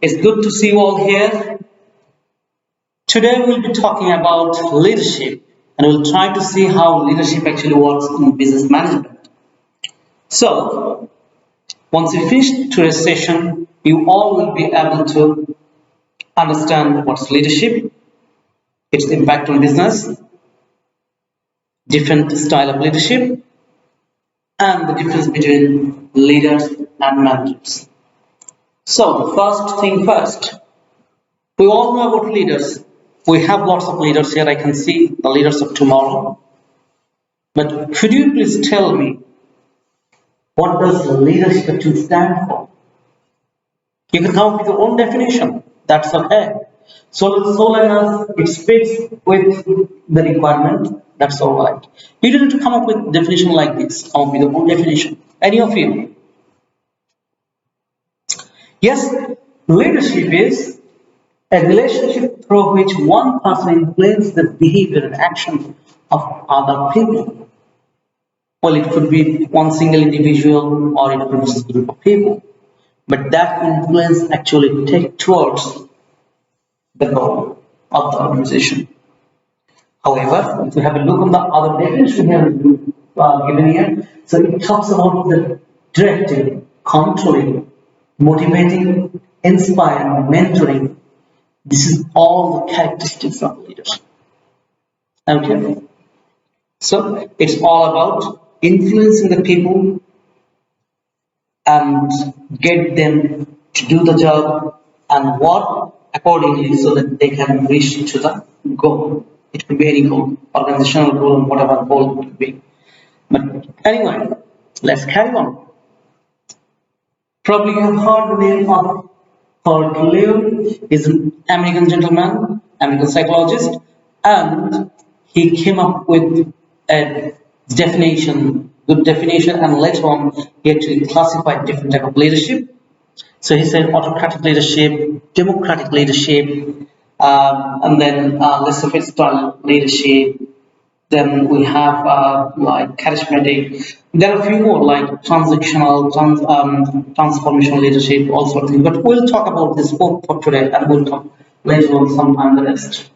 It's good to see you all here. Today we'll be talking about leadership and we'll try to see how leadership actually works in business management. So, once we finish today's session, you all will be able to understand what's leadership, its impact on business, different style of leadership, and the difference between leaders and managers. So, the first thing first, we all know about leaders. We have lots of leaders here. I can see the leaders of tomorrow. But could you please tell me what does leadership actually stand for? You can come up with your own definition. That's okay. So long as it fits with the requirement, that's all right. You don't need to come up with definition like this. Come up with your own definition. Any of you? Yes, leadership is a relationship through which one person influences the behavior and action of other people. Well, it could be one single individual or it could be a group of people. But that influence actually takes towards the goal of the organization. However, if you have a look on the other definition here given here, so it talks about the directing, controlling, motivating, inspiring, mentoring. This is all the characteristics of leaders. Okay? So it's all about influencing the people and get them to do the job and work accordingly so that they can reach to the goal. It could be any goal, organizational goal, whatever goal it could be. But anyway, let's carry on. Probably you have heard the name of Paul Leo. He's an American gentleman, American psychologist, and he came up with a definition, good definition, and later on he actually classified different type of leadership. So he said autocratic leadership, democratic leadership, and then laissez-faire style leadership. Then we have like charismatic. There are a few more like transformational leadership, all sort of things. But we'll talk about this for today, and we'll talk later on sometime the rest.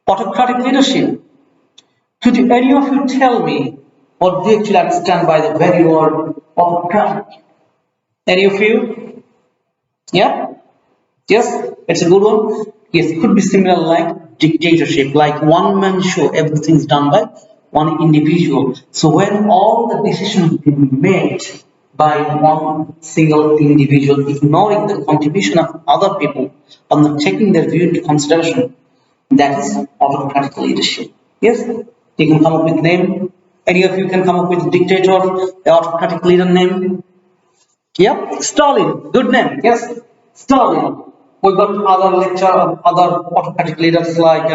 Autocratic leadership. Could any of you tell me what they actually understand by the very word autocratic? Any of you? Yeah? Yes? It's a good one? Yes, it could be similar like dictatorship, like one man show, everything's done by one individual. So when all the decisions be made by one single individual, ignoring the contribution of other people, or not taking their view into consideration, that is autocratic leadership. Yes? You can come up with name. Any of you can come up with dictator, the autocratic leader name. Yep, Stalin. Good name. Yes, Stalin. We got other other autocratic leaders like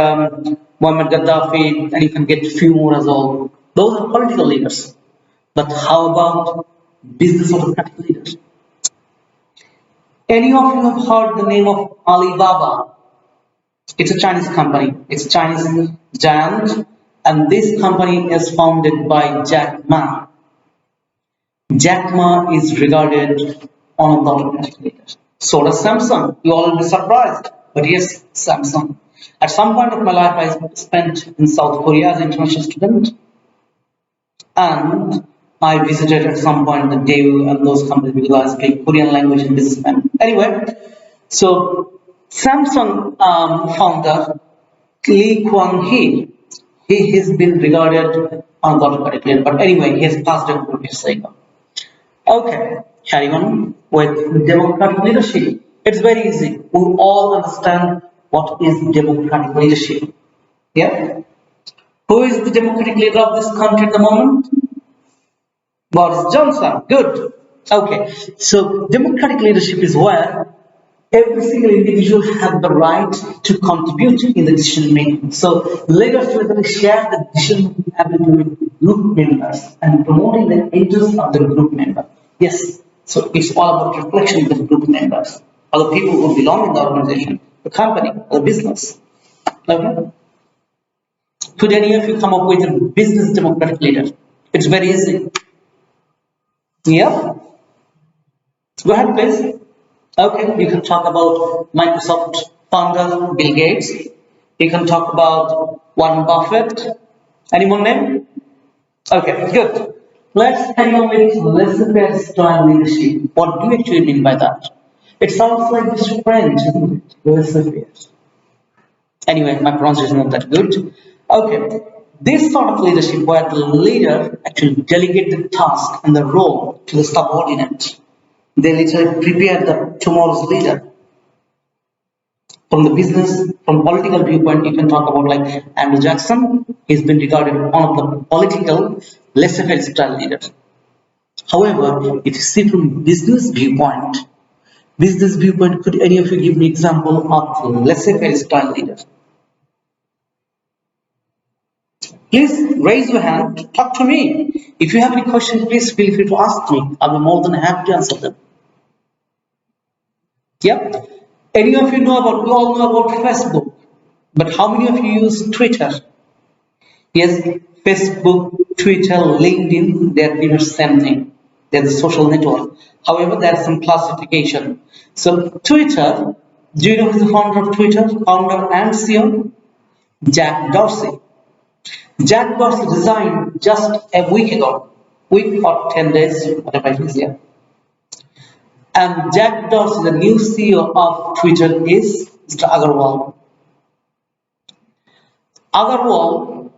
Muammar Gaddafi, and you can get a few more as well. Those are political leaders. But how about business autocratic leaders? Any of you have heard the name of Alibaba? It's a Chinese company. It's a Chinese giant, and this company is founded by Jack Ma. Jack Ma is regarded one of the autocratic leaders. So does Samsung. You all will be surprised. But yes, Samsung. At some point of my life, I spent in South Korea as an international student. And I visited at some point the Daewoo and those companies because I speak Korean language and businessman. Anyway, so Samsung founder Lee Kuan Yew, he has been regarded on the autocratic leader. But anyway, he has passed away 4 years ago. Okay, carrying on with democratic leadership. It's very easy. We all understand what is democratic leadership. Yeah? Who is the democratic leader of this country at the moment? Boris Johnson. Good. Okay. So democratic leadership is where every single individual has the right to contribute in the decision making. So leaders will share the decision ability with group members and promoting the interests of the group member. Yes. So it's all about reflection of the group members, or the people who belong in the organization, the company, or the business. Okay. Could any of you come up with a business democratic leader? It's very easy. Yeah. Go ahead, please. Okay, you can talk about Microsoft founder Bill Gates. You can talk about Warren Buffett. Any more name? Okay, good. Let's carry on with laissez-faire style leadership. What do you actually mean by that? It sounds like this French, isn't it? Laissez-faire. Anyway, my pronunciation is not that good. Okay, this sort of leadership where the leader actually delegate the task and the role to the subordinate. They literally prepare the tomorrow's leader. From the business, from political viewpoint, you can talk about like Andrew Jackson. He's been regarded one of the political laissez-faire style leaders. However, if you see from business viewpoint, could any of you give me example of laissez-faire style leader? Please raise your hand, talk to me. If you have any questions, please feel free to ask me. I'll be more than happy to answer them. Yep. Any of you know about, we all know about Facebook, but how many of you use Twitter? Yes, Facebook, Twitter, LinkedIn, they are pretty much same thing. They're the social network. However, there is some classification. So Twitter, do you know who's the founder of Twitter? Founder and CEO? Jack Dorsey. Jack Dorsey resigned just a week ago, week or 10 days, whatever it is here. And Jack Dorsey, the new CEO of Twitter, is Mr. Agarwal. Agarwal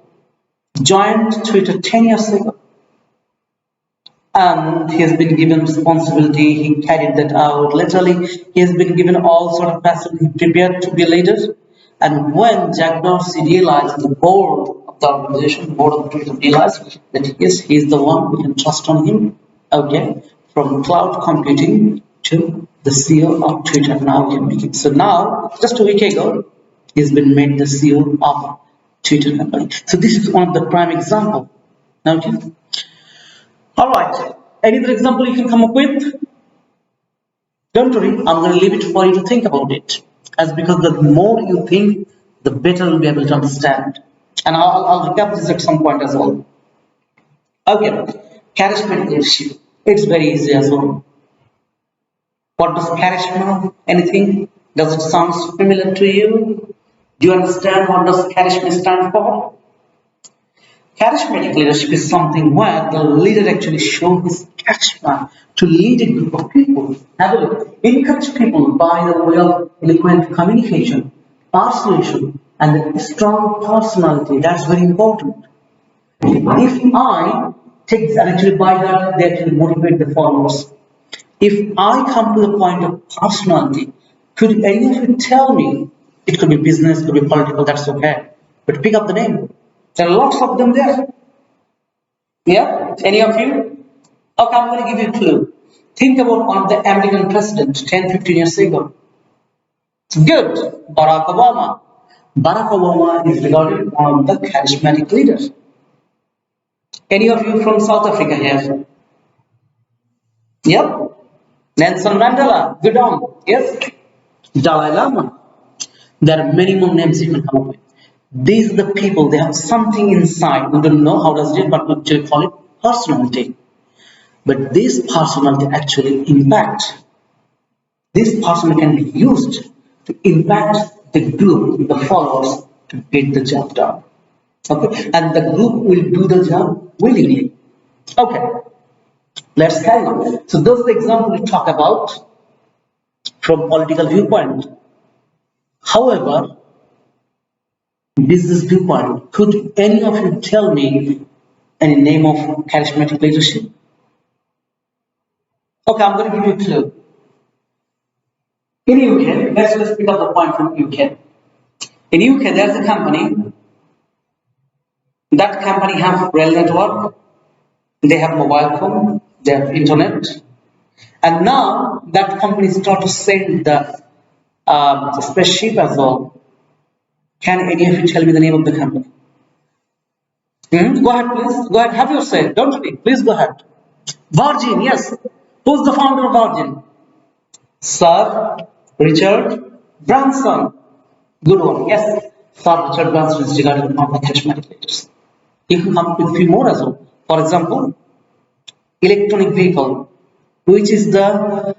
joined Twitter 10 years ago. And he has been given responsibility, he carried that out. Literally, he has been given all sort of facilities, he prepared to be a leader. And when Jack Dorsey realized, the board of the organization, board of Twitter realized that yes, he is the one, we can trust on him. Okay, from cloud computing to the CEO of Twitter. Now we can make it. So now, just a week ago, he's been made the CEO of Twitter company. So this is one of the prime example. Okay. All right. Any other example you can come up with? Don't worry, I'm going to leave it for you to think about it. As because the more you think, the better you'll be able to understand. And I'll recap this at some point as well. Okay, charismatic leadership. It's very easy as well. What does charisma? Anything? Does it sound familiar to you? Do you understand what does charisma stand for? Charismatic leadership is something where the leader actually shows his charisma to lead a group of people. Have a look. Encourage people by the way of eloquent communication, persuasion, and a strong personality. That's very important. If I take and actually by that, they actually motivate the followers. If I come to the point of personality, could any of you tell me? It could be business, could be political, that's okay. But pick up the name. There are lots of them there. Yeah? Any of you? Okay, I'm going to give you a clue. Think about one of the American presidents 10, 15 years ago. Good. Barack Obama. Barack Obama is regarded one of the charismatic leaders. Any of you from South Africa here? Yep. Nelson Mandela. Good on. Yes. Dalai Lama. There are many more names you can come up with. These are the people, they have something inside. We don't know how does it, but we actually call it personality. But this personality actually impacts. This personality can be used to impact the group, the followers, to get the job done. Okay, and the group will do the job willingly. Okay, let's carry on. So those are the examples we talk about from political viewpoint. However, business viewpoint, could any of you tell me any name of charismatic leadership? Okay, I'm going to give you a clue. In UK, let's pick up the point from UK. In UK, there's a company. That company have rail network. They have mobile phone. They have internet. And now that company start to send the spaceship as well. Can any of you tell me the name of the company? Go ahead, please. Go ahead. Have your say. Don't speak. Please go ahead. Virgin, yes. Who's the founder of Virgin? Sir Richard Branson. Good one. Yes. Sir Richard Branson is regarded one of the charismatic leaders. You can come up with a few more as well. For example, electronic vehicle, which is the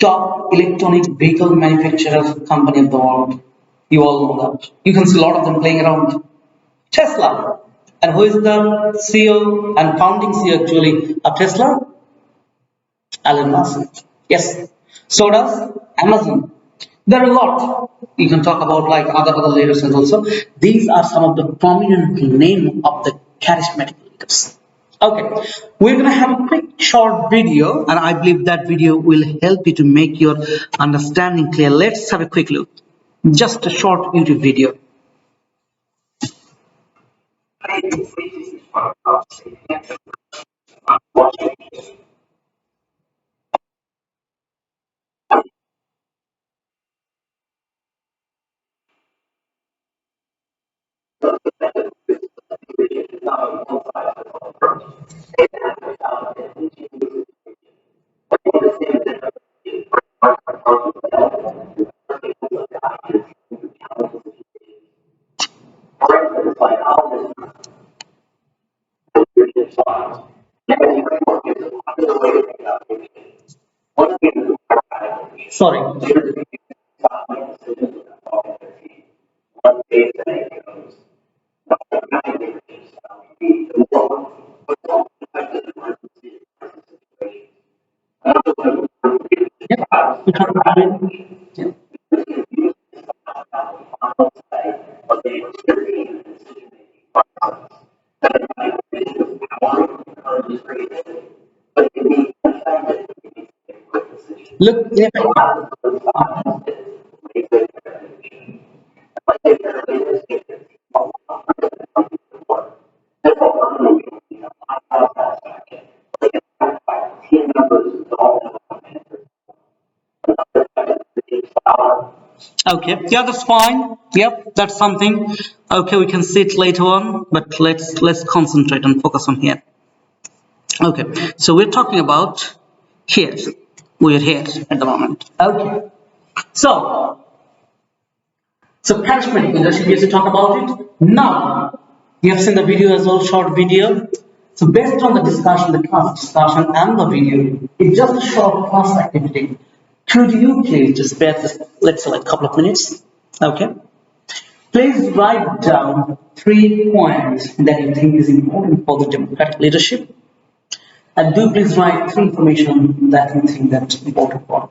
top electronic vehicle manufacturer company of the world. You all know that. You can see a lot of them playing around. Tesla. And who is the CEO and founding CEO actually of Tesla? Elon Musk. Yes. So does Amazon. There are a lot. You can talk about like other leaders as also. These are some of the prominent name of the charismatic leaders. Okay, we're gonna have a quick short video, and I believe that video will help you to make your understanding clear. Let's have a quick look. Just a short YouTube video. Sorry. Yeah. Look, okay, yeah, that's fine. Yep, that's something. Okay, we can see it later on, but let's concentrate and focus on here. Okay, so we're talking about here. We're here at the moment. Okay, so charismatic leadership. Yes, to talk about it. Now you have seen the video as well, short video. So based on the discussion, the class discussion and the video, it's just a short class activity. Could you please just spare this, let's say like a couple of minutes? Okay. Please write down 3 points that you think is important for the democratic leadership. And do please write 3 information that you think that's important for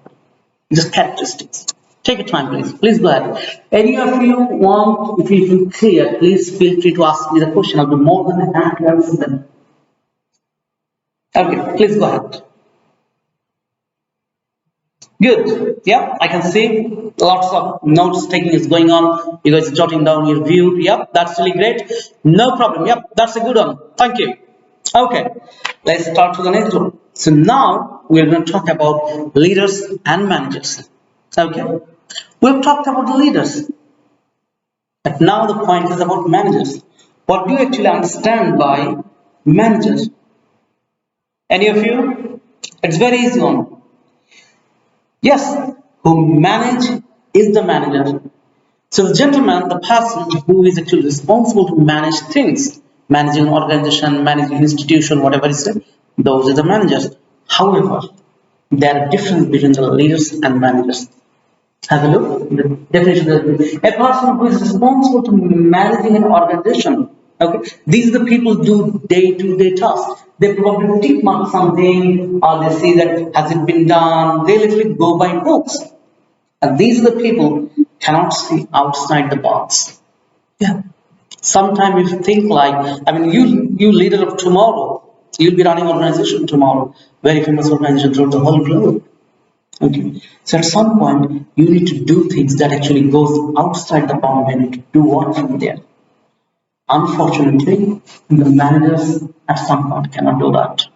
just characteristics. Take your time, please. Please go ahead. Any of you want, if you feel clear, please feel free to ask me the question. I'll be more than happy to answer them. Okay, please go ahead. Good. Yep, I can see lots of notes taking is going on. You guys are jotting down your view. Yep, that's really great. No problem. Yep, that's a good one. Thank you. Okay, let's start to the next one. So now we're going to talk about leaders and managers. Okay, we've talked about the leaders, but now the point is about managers. What do you actually understand by managers? Any of you? It's very easy one. Yes, who manage is the manager. So the gentleman, the person who is actually responsible to manage things, managing an organization, managing an institution, whatever it is, those are the managers. However, there are differences between the leaders and managers. Have a look. The definition is a person who is responsible to managing an organization. Okay, these are the people who do day-to-day tasks. They probably tick mark something, or they see that has it been done. They literally go by books, and these are the people cannot see outside the box. Yeah. Sometimes you think like, I mean, you leader of tomorrow, you'll be running organization tomorrow, very famous organization throughout the whole globe. Okay. So at some point, you need to do things that actually goes outside the boundary and to do what from there. Unfortunately, the managers at some point cannot do that.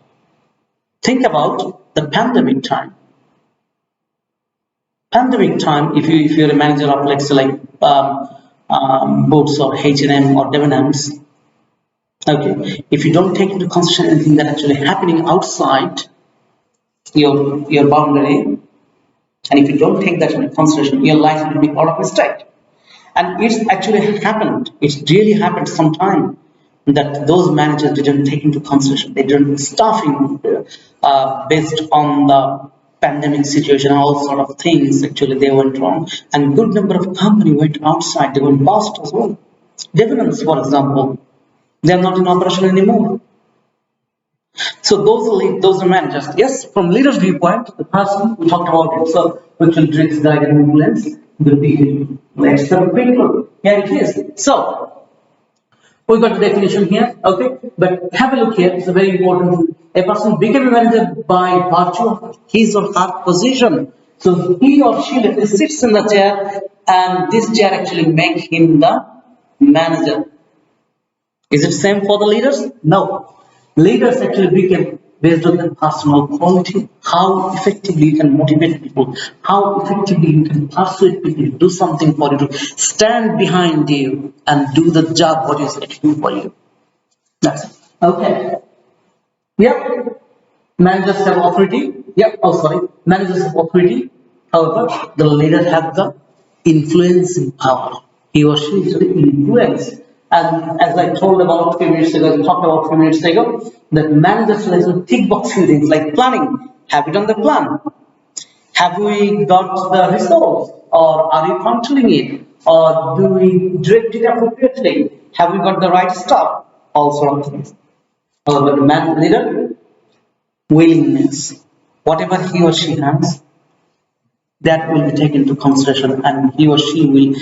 Think about the pandemic time. Pandemic time, if you're a manager of let's say like Boots or H&M or Debenhams, okay, if you don't take into consideration anything that actually happening outside your boundary, and if you don't take that into consideration, your life will be out of mistake. And it's actually happened. It's really happened sometime that those managers didn't take into consideration. They didn't staffing based on the pandemic situation, all sort of things actually they went wrong, and good number of company went outside, they went bust as well. Dividends, for example, they are not in operation anymore. So those are managers. Yes, from leader's viewpoint, the person we talked about himself, which will tricks, guide, and influence will be him. Let's have a quick look. Here it is. So we got the definition here, okay? But have a look here. It's a very important. A person became a manager by virtue of his or her position. So he or she literally sits in the chair, and this chair actually makes him the manager. Is it same for the leaders? No. Leaders actually become based on the personal quality, how effectively you can motivate people, how effectively you can persuade people to do something for you, to stand behind you and do the job what is to do for you. That's it. Okay. Yep. Managers have authority. Yep. Oh, sorry. Managers have authority. However, the leader has the influencing power. He or she is the influence. And as I told about a few minutes ago, talked about a few minutes ago, that managers like tick boxing things like planning. Have you done the plan? Have we got the resource? Or are you controlling it? Or do we direct it appropriately? Have we got the right stuff? All sort of things. However, the man leader, willingness. Whatever he or she has, that will be taken into consideration, and he or she will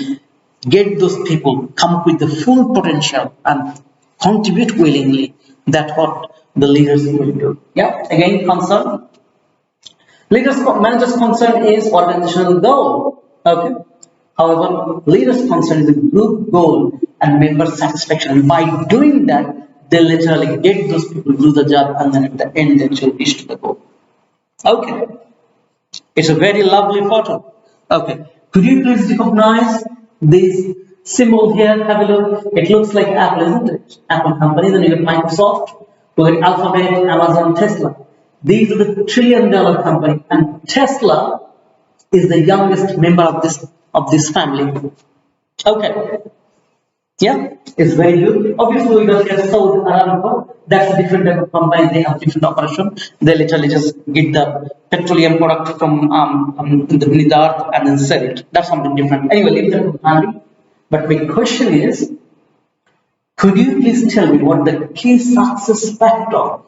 get those people come up with the full potential and contribute willingly. That's what the leaders will do. Yeah, again, concern. Managers' concern is organizational goal. Okay. However, leaders' concern is the group goal and member satisfaction. By doing that, they literally get those people to do the job, and then at the end, they should reach to the goal. Okay. It's a very lovely photo. Okay. Could you please recognize this symbol here? Have a look. It looks like Apple, isn't it? Apple company. Then you get Microsoft, you get Alphabet, Amazon, Tesla. These are the $1 trillion company, and Tesla is the youngest member of this family. Okay. Yeah, it's very good. Obviously, we got here Saudi Aramco. That's a different type of company. They have different operation. They literally just get the petroleum product from beneath the earth and then sell it. That's something different. Anyway, leave that handy. But my question is, could you please tell me what the key success factor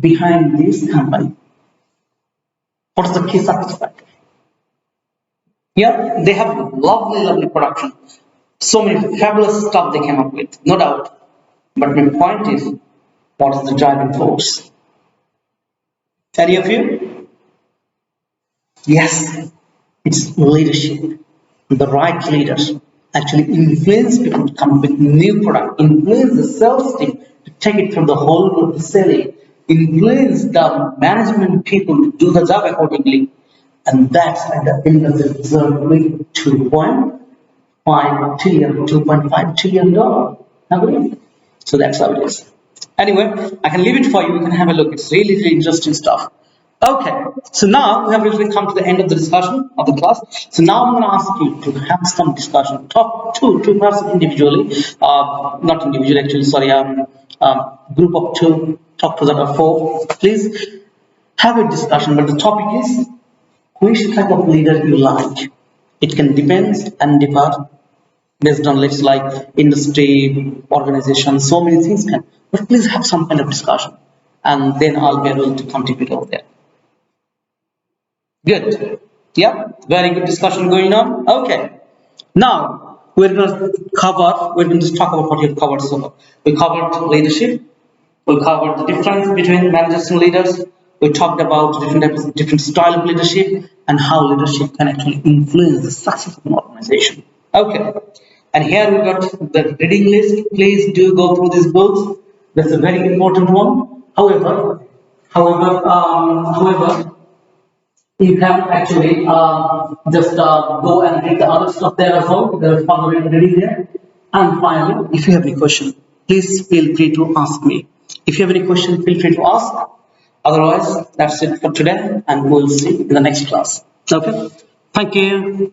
behind this company? What is the key success factor? Yeah, they have lovely production. So many fabulous stuff they came up with, no doubt. But my point is, what is the driving force? Any of you? Yes, it's leadership. The right leaders actually influence people to come up with new product, influence the sales team to take it from the whole group to sell it, influence the management people to do the job accordingly. And that's at the end of the result, 2.5 trillion $2.5 trillion. So that's how it is. Anyway, I can leave it for you. You can have a look. It's really interesting stuff. Okay, so now we have really come to the end of the discussion of the class. So now I'm going to ask you to have some discussion. Talk two persons individually, not individually actually. Sorry, group of two. Talk to that of four. Please have a discussion. But the topic is which type of leader you like. It can depend and differ based on let's like industry, organization, so many things can. But please have some kind of discussion, and then I'll be able to contribute over there. Good. Yeah, very good discussion going on. Okay. Now we're going to just talk about what you've covered so far. We covered leadership. We covered the difference between managers and leaders. We talked about different style of leadership and how leadership can actually influence the success of an organization. Okay. And here we got the reading list. Please do go through these books. That's a very important one. However, you can actually just go and read the other stuff there as well. There's further reading there. And finally, if you have any question, please feel free to ask me. If you have any question, feel free to ask. Otherwise, that's it for today, and we'll see you in the next class. Okay? Thank you.